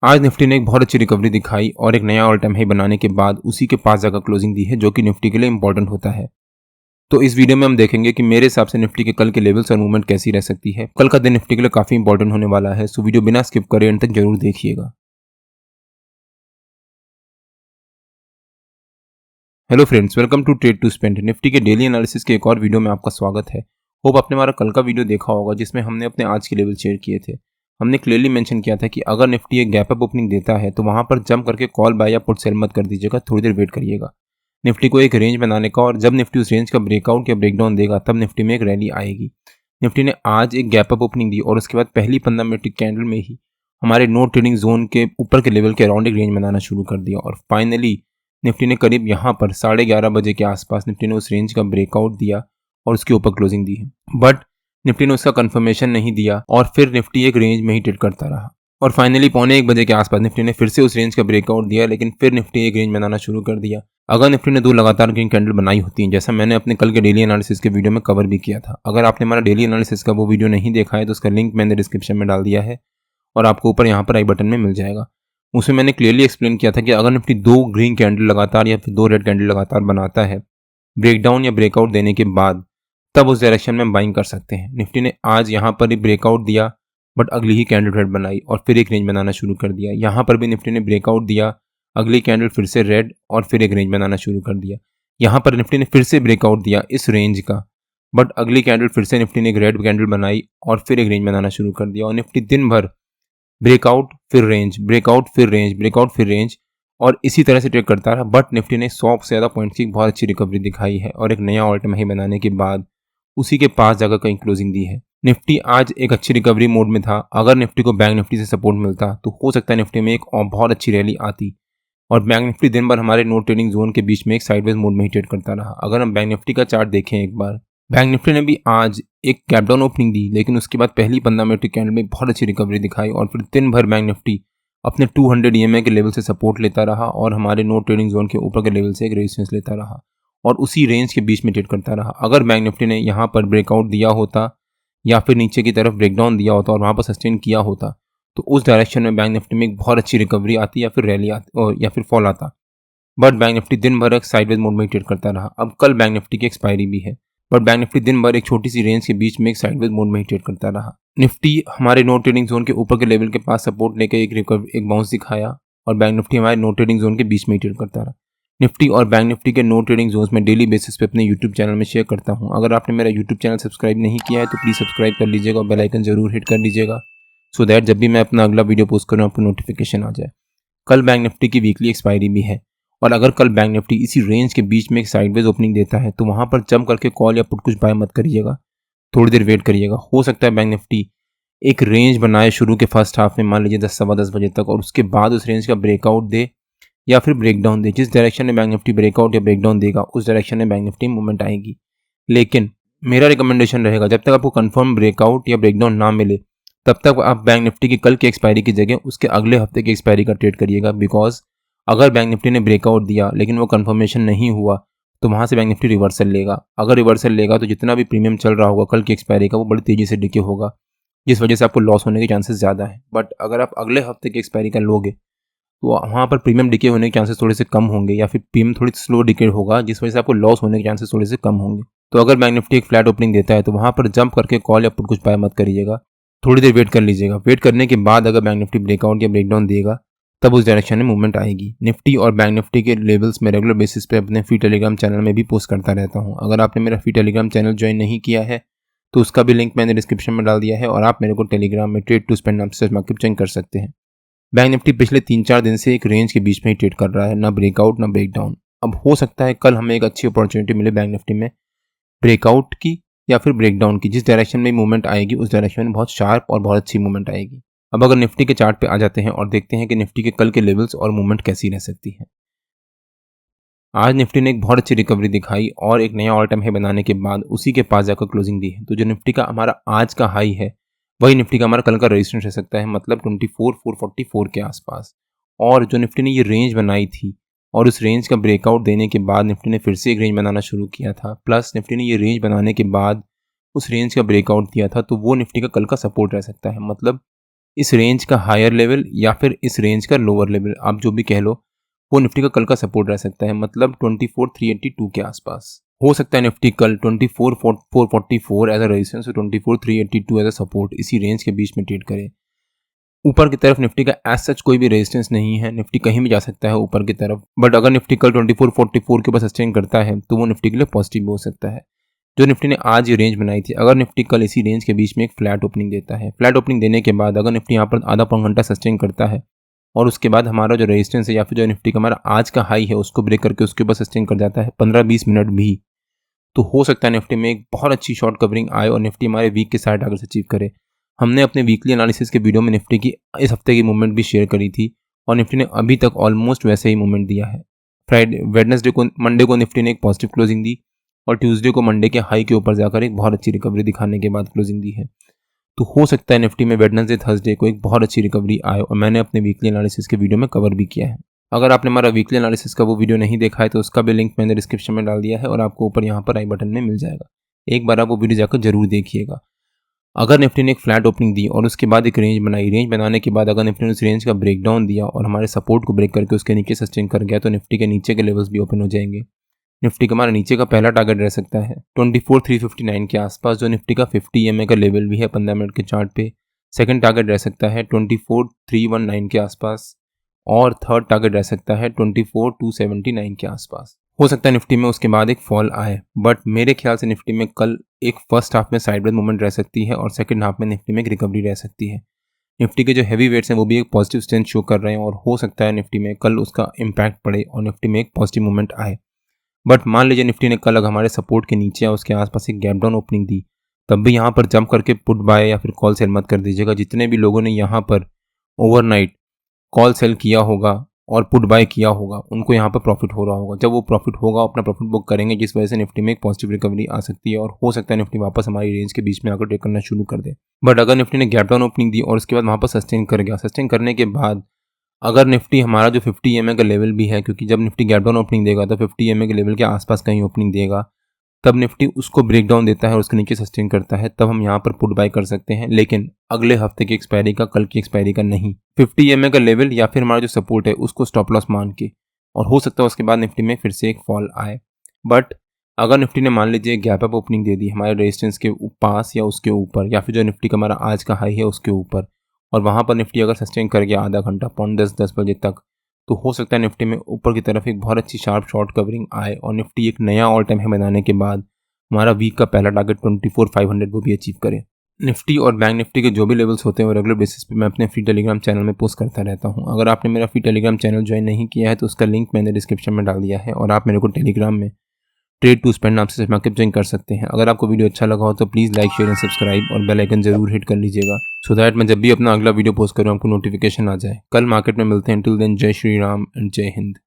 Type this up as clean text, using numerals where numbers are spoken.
आज निफ्टी ने एक बहुत अच्छी रिकवरी दिखाई और एक नया ऑल टाइम हाई बनाने के बाद उसी के पास जाकर क्लोजिंग दी है, जो कि निफ्टी के लिए इंपॉर्टेंट होता है। तो इस वीडियो में हम देखेंगे कि मेरे हिसाब से निफ्टी के कल के लेवल्स और मूवमेंट कैसी रह सकती है। कल का दिन निफ्टी के लिए काफी इंपॉर्टेंट होने वाला है, सो वीडियो बिना स्किप करे अंत तक जरूर देखिएगा। Hello friends, welcome to trade to spend. Nifty के डेली एनालिसिस के एक और वीडियो में आपका स्वागत है। होप आपने हमारा कल का वीडियो देखा होगा, जिसमें हमने अपने आज के लेवल शेयर किए थे। हमने क्लियरली मेंशन किया था कि अगर निफ्टी एक गैप अप ओपनिंग देता है तो वहां पर जंप करके कॉल बाय या पुट सेल मत कर दीजिएगा, थोड़ी देर वेट करिएगा निफ्टी को एक रेंज बनाने का। और जब निफ्टी उस रेंज का ब्रेकआउट या ब्रेकडाउन देगा तब निफ्टी में एक रैली आएगी। निफ्टी ने आज एक गैप अप ओपनिंग दी और उसके बाद पहली 15 मिनट की कैंडल में ही हमारे नो ट्रेडिंग जोन के ऊपर के लेवल के अराउंड एक रेंज बनाना शुरू कर दिया। और फाइनली निफ्टी ने करीब यहाँ पर 11:30 बजे के आसपास निफ्टी ने उस रेंज का ब्रेकआउट दिया और उसके ऊपर क्लोजिंग दी है। बट निफ्टी ने उसका कंफर्मेशन नहीं दिया और फिर निफ्टी एक रेंज में ही ट्रेड करता रहा। और फाइनली 1:15 के आसपास निफ्टी ने फिर से उस रेंज का ब्रेकआउट दिया, लेकिन फिर निफ्टी एक रेंज बनाना शुरू कर दिया। अगर निफ्टी ने 2 लगातार ग्रीन कैंडल बनाई होती हैं, जैसा मैंने अपने कल के डेली एनालिसिस के वीडियो में कवर भी किया था। अगर आपने हमारा डेली एनालिसिस का वो वीडियो नहीं देखा है तो उसका लिंक मैंने डिस्क्रिप्शन में डाल दिया है और आपको ऊपर यहाँ पर आई बटन में मिल जाएगा। उसमें मैंने क्लियरली एक्सप्लेन किया था कि अगर निफ्टी 2 ग्रीन कैंडल लगातार या फिर 2 रेड कैंडल लगातार बनाता है ब्रेकडाउन या ब्रेकआउट देने के बाद, तब उस डायरेक्शन में बाइंग कर सकते हैं। निफ्टी ने आज यहाँ पर ही ब्रेकआउट दिया बट अगली ही कैंडल रेड बनाई और फिर एक रेंज बनाना शुरू कर दिया। यहाँ पर भी निफ्टी ने ब्रेकआउट दिया, अगली कैंडल फिर से रेड और फिर एक रेंज बनाना शुरू कर दिया। यहाँ पर निफ्टी ने फिर से ब्रेकआउट दिया इस रेंज का, बट अगली कैंडल फिर से निफ्टी ने एक रेड कैंडल बनाई और फिर एक रेंज बनाना शुरू कर दिया। और निफ्टी दिन भर ब्रेकआउट फिर रेंज, ब्रेकआउट फिर रेंज, ब्रेकआउट फिर रेंज और इसी तरह से ट्रेड करता रहा। बट निफ्टी ने 100 से ज़्यादा पॉइंट्स की बहुत अच्छी रिकवरी दिखाई है और एक नया ऑल टाइम हाई बनाने के बाद उसी के पास जाकर कहीं क्लोजिंग दी है। निफ्टी आज एक अच्छी रिकवरी मोड में था। अगर निफ्टी को बैंक निफ्टी से सपोर्ट मिलता तो हो सकता है निफ्टी में एक बहुत अच्छी रैली आती। और बैंक निफ्टी दिन भर हमारे नो ट्रेडिंग जोन के बीच में एक साइडवेज मोड में ही ट्रेड करता रहा। अगर हम बैंक निफ्टी का चार्ट देखें एक बार, बैंक निफ्टी ने भी आज एक गैप डाउन ओपनिंग दी, लेकिन उसके बाद पहली 15 मिनट की कैंडल में बहुत अच्छी रिकवरी दिखाई और फिर दिन भर बैंक निफ्टी अपने 200 EMA के लेवल से सपोर्ट लेता रहा और हमारे नो ट्रेडिंग जोन के ऊपर के लेवल से एक रेजिस्टेंस लेता रहा और उसी रेंज के बीच में ट्रेड करता रहा। अगर बैंक निफ्टी ने यहाँ पर ब्रेकआउट दिया होता या फिर नीचे की तरफ ब्रेकडाउन दिया होता और वहाँ पर सस्टेन किया होता तो उस डायरेक्शन में बैंक निफ्टी में एक बहुत अच्छी रिकवरी आती या फिर रैली आती और या फिर फॉल आता। बट बैंक निफ्टी दिन भर एक साइडवेज मोड में ट्रेड करता रहा। अब कल बैंक निफ्टी की एक्सपायरी भी है, बट बैंक निफ्टी दिन भर एक छोटी सी रेंज के बीच में एक साइडवेज मोड में ही ट्रेड करता रहा। निफ्टी हमारे नो ट्रेडिंग जोन के ऊपर के लेवल के पास सपोर्ट लेके एक बाउंस दिखाया और बैंक निफ्टी हमारे नो ट्रेडिंग जोन के बीच में ही ट्रेड करता रहा। निफ्टी और बैंक निफ्टी के नो ट्रेडिंग जोन्स में डेली बेसिस पे अपने यूट्यूब चैनल में शेयर करता हूँ। अगर आपने मेरा यूट्यूब चैनल सब्सक्राइब नहीं किया है तो प्लीज़ सब्सक्राइब कर लीजिएगा और बेल आइकन जरूर हिट कर लीजिएगा, सो दैट जब भी मैं अपना अगला वीडियो पोस्ट करूँ आपको नोटिफिकेशन आ जाए। कल बैंक निफ्टी की वीकली एक्सपायरी भी है और अगर कल बैंक निफ्टी इसी रेंज के बीच में एक साइडवेज ओपनिंग देता है तो वहां पर जंप करके कॉल या पुट कुछ बाय मत करिएगा, थोड़ी देर वेट करिएगा। हो सकता है बैंक निफ्टी एक रेंज बनाए शुरू के फर्स्ट हाफ में, मान लीजिए 10 सवा 10 बजे तक, और उसके बाद उस रेंज का ब्रेकआउट दे या फिर ब्रेकडाउन दे। जिस डायरेक्शन में बैंक निफ्टी ब्रेकआउट या ब्रेकडाउन देगा उस डायरेक्शन में बैंक निफ्टी मूवमेंट आएगी। लेकिन मेरा रिकमेंडेशन रहेगा, जब तक आपको कंफर्म ब्रेकआउट या ब्रेकडाउन ना मिले तब तक आप बैंक निफ्टी की कल की एक्सपायरी की जगह उसके अगले हफ्ते की एक्सपायरी का ट्रेड करिएगा। बिकॉज अगर बैंक निफ्टी ने ब्रेकआउट दिया लेकिन वो कंफर्मेशन नहीं हुआ तो वहाँ से बैंक निफ्टी रिवर्सल लेगा। अगर रिवर्सल लेगा तो जितना भी प्रीमियम चल रहा होगा कल की एक्सपायरी का वो बड़ी तेज़ी से डिके होगा, जिस वजह से आपको लॉस होने के चांसेस ज़्यादा है। बट अगर आप अगले हफ्ते की एक्सपायरी का लोगे तो वहाँ पर प्रीमियम डिके होने के चांसेस थोड़े से कम होंगे या फिर प्रीमियम थोड़ी स्लो डिके होगा, जिस वजह से आपको लॉस होने के चांसेस थोड़े से कम होंगे। तो अगर बैंक निफ्टी एक फ्लैट ओपनिंग देता है तो वहाँ पर जंप करके कॉल या पुट कुछ बाय मत करिएगा, थोड़ी देर वेट कर लीजिएगा। वेट करने के बाद अगर बैंक निफ्टी ब्रेकआउट या ब्रेकडाउन देगा तब उस डायरेक्शन में मूवमेंट आएगी। निफ्टी और बैंक निफ्टी के लेवल्स में रेगुलर बेसिस पे अपने फ्री टेलीग्राम चैनल में भी पोस्ट करता रहता हूँ। अगर आपने मेरा फ्री टेलीग्राम चैनल ज्वाइन नहीं किया है तो उसका भी लिंक मैंने डिस्क्रिप्शन में डाल दिया है और आप मेरे को टेलीग्राम में ट्रेड टू स्पेंड नाम से मार्केट चेक कर सकते हैं। बैंक निफ्टी पिछले 3-4 दिन से एक रेंज के बीच में ही ट्रेड कर रहा है, ना ब्रेकआउट ना ब्रेकडाउन। अब हो सकता है कल हमें एक अच्छी अपॉर्चुनिटी मिले बैंक निफ्टी में ब्रेकआउट की या फिर ब्रेकडाउन की। जिस डायरेक्शन में मूवमेंट आएगी उस डायरेक्शन में बहुत शार्प और बहुत अच्छी मूवमेंट आएगी। अब अगर निफ्टी के चार्ट पे आ जाते हैं और देखते हैं कि निफ्टी के कल के लेवल्स और मूवमेंट कैसी रह सकती है। आज निफ्टी ने एक बहुत अच्छी रिकवरी दिखाई और एक नया ऑल टाइम हाई बनाने के बाद उसी के पास जाकर क्लोजिंग दी है। तो जो निफ्टी का हमारा आज का हाई है वही निफ्टी का हमारा कल का रेजिस्टेंस रह सकता है, मतलब 24,444 के आसपास। और जो निफ्टी ने ये रेंज बनाई थी और उस रेंज का ब्रेकआउट देने के बाद निफ्टी ने फिर से एक रेंज बनाना शुरू किया था, प्लस निफ्टी ने ये रेंज बनाने के बाद उस रेंज का ब्रेकआउट दिया था, तो वो निफ्टी का कल का सपोर्ट रह सकता है। मतलब इस रेंज का हायर लेवल या फिर इस रेंज का लोअर लेवल, आप जो भी कह लो, वो निफ्टी का कल का सपोर्ट रह सकता है, मतलब 24,382 के आसपास। हो सकता है निफ्टी कल 24,444 एज अ रेजिस्टेंस और 24,382 एज अ सपोर्ट, इसी रेंज के बीच में ट्रेड करे। ऊपर की तरफ निफ्टी का एज सच कोई भी रेजिस्टेंस नहीं है, निफ्टी कहीं भी जा सकता है ऊपर की तरफ, बट अगर निफ्टी कल 2444 के ऊपर सस्टेन करता है तो वो निफ्टी के लिए पॉजिटिव हो सकता है। जो निफ्टी ने आज ये रेंज बनाई थी, अगर निफ्टी कल इसी रेंज के बीच में एक फ्लैट ओपनिंग देता है, फ्लैट ओपनिंग देने के बाद अगर निफ्टी यहाँ पर आधा पौन घंटा सस्टेन करता है और उसके बाद हमारा जो रेजिस्टेंस है या फिर जो निफ्टी का हमारा आज का हाई है उसको ब्रेक करके उसके ऊपर सस्टेन कर जाता है 15-20 मिनट भी, तो हो सकता है निफ्टी में एक बहुत अच्छी शॉर्ट कवरिंग आए और निफ्टी हमारे वीक के साइड टारगेट अचीव करे। हमने अपने वीकली एनालिसिस के वीडियो में निफ्टी की इस हफ्ते की मूवमेंट भी शेयर करी थी और निफ्टी ने अभी तक ऑलमोस्ट वैसे ही मूवमेंट दिया है। मंडे को निफ्टी ने एक पॉजिटिव क्लोजिंग दी और ट्यूसडे को मंडे के हाई के ऊपर जाकर एक बहुत अच्छी रिकवरी दिखाने के बाद क्लोजिंग दी है। तो हो सकता है निफ्टी में वेडनेसडे थर्सडे को एक बहुत अच्छी रिकवरी आए और मैंने अपने वीकली एनालिसिस के वीडियो में कवर भी किया है। अगर आपने हमारा वीकली एनालिसिस का वो वीडियो नहीं देखा है तो उसका भी लिंक मैंने डिस्क्रिप्शन में डाल दिया है और आपको ऊपर यहाँ पर आई बटन में मिल जाएगा, एक बार आप वो वीडियो जाकर जरूर देखिएगा। अगर निफ्टी ने एक फ्लैट ओपनिंग दी और उसके बाद एक रेंज बनाई, रेंज बनाने के बाद अगर निफ्टी ने उस रेंज का ब्रेकडाउन दिया और हमारे सपोर्ट को ब्रेक करके उसके नीचे सस्टेन कर गया तो निफ्टी के नीचे के लेवल्स भी ओपन हो जाएंगे। निफ्टी का हमारा नीचे का पहला टारगेट रह सकता है 24,359 के आसपास, जो निफ्टी का 50 EMA का लेवल भी है 15 मिनट के चार्ट पे। सेकंड टारगेट रह सकता है 24,319 के आसपास और थर्ड टारगेट रह सकता है 24,279 के आसपास। हो सकता है निफ्टी में उसके बाद एक फॉल आए, बट मेरे ख्याल से निफ्टी में कल एक फर्स्ट हाफ में साइडवेज मूवमेंट रह सकती है और सेकंड हाफ में निफ्टी में एक रिकवरी रह सकती है। निफ्टी के जो हैवी वेट्स हैं वो भी एक पॉजिटिव स्ट्रेंथ शो कर रहे हैं और हो सकता है निफ्टी में कल उसका इम्पैक्ट पड़े और निफ्टी में एक पॉजिटिव मूवमेंट आए। बट मान लीजिए निफ्टी ने कल अगर हमारे सपोर्ट के नीचे या उसके आसपास एक गैप डाउन ओपनिंग दी, तब भी यहाँ पर जंप करके पुट बाय या फिर कॉल सेल मत कर दीजिएगा। जितने भी लोगों ने यहाँ पर ओवरनाइट कॉल सेल किया होगा और पुट बाय किया होगा उनको यहाँ पर प्रॉफिट हो रहा होगा। जब वो प्रॉफिट होगा अपना प्रॉफिट बुक करेंगे, जिस वजह से निफ्टी में एक पॉजिटिव रिकवरी आ सकती है और हो सकता है निफ्टी वापस हमारी रेंज के बीच में आकर ट्रेड करना शुरू कर दे। बट अगर निफ्टी ने गैप डाउन ओपनिंग दी और उसके बाद वहाँ पर सस्टेन कर गया, सस्टेन करने के बाद अगर निफ्टी हमारा जो 50 EMA का लेवल भी है, क्योंकि जब निफ्टी गैप डाउन ओपनिंग देगा तो 50 EMA के लेवल के आसपास कहीं ओपनिंग देगा, तब निफ्टी उसको ब्रेक डाउन देता है और उसके नीचे सस्टेन करता है, तब हम यहाँ पर पुट बाय कर सकते हैं, लेकिन अगले हफ्ते की एक्सपायरी का, कल की एक्सपायरी का नहीं। 50 EMA का लेवल या फिर हमारा जो सपोर्ट है उसको स्टॉप लॉस मान के, और हो सकता है उसके बाद निफ्टी में फिर से एक फॉल आए। बट अगर निफ्टी ने मान लीजिए गैप अप ओपनिंग दे दी हमारे रेजिस्टेंस के पास या उसके ऊपर, या फिर जो निफ्टी का हमारा आज का हाई है उसके ऊपर, और वहाँ पर निफ्टी अगर सस्टेन कर गया आधा घंटा, पौन 10 बजे तक, तो हो सकता है निफ्टी में ऊपर की तरफ एक बहुत अच्छी शार्प शॉर्ट कवरिंग आए और निफ्टी एक नया ऑल टाइम हाई बनाने के बाद हमारा वीक का पहला टारगेट 24,500 वो भी अचीव करे। निफ्टी और बैंक निफ्टी के जो भी लेवल्स होते हैं वो रेगुलर बेसिस पे मैं अपने फ्री टेलीग्राम चैनल में पोस्ट करता रहता हूँ। अगर आपने मेरा फ्री टेलीग्राम चैनल ज्वाइन नहीं किया है तो उसका लिंक मैंने डिस्क्रिप्शन में डाल दिया है और आप मेरे को टेलीग्राम में ट्रेड टू स्पेंड नाम से मार्केट ज्वाइन कर सकते हैं। अगर आपको वीडियो अच्छा लगा हो तो please like, share and subscribe और बेल आइकन जरूर हिट कर लीजिएगा, सो दैट मैं जब भी अपना अगला वीडियो पोस्ट करूँ आपको नोटिफिकेशन आ जाए। कल मार्केट में मिलते हैं। टिल देन जय श्री राम एंड जय हिंद।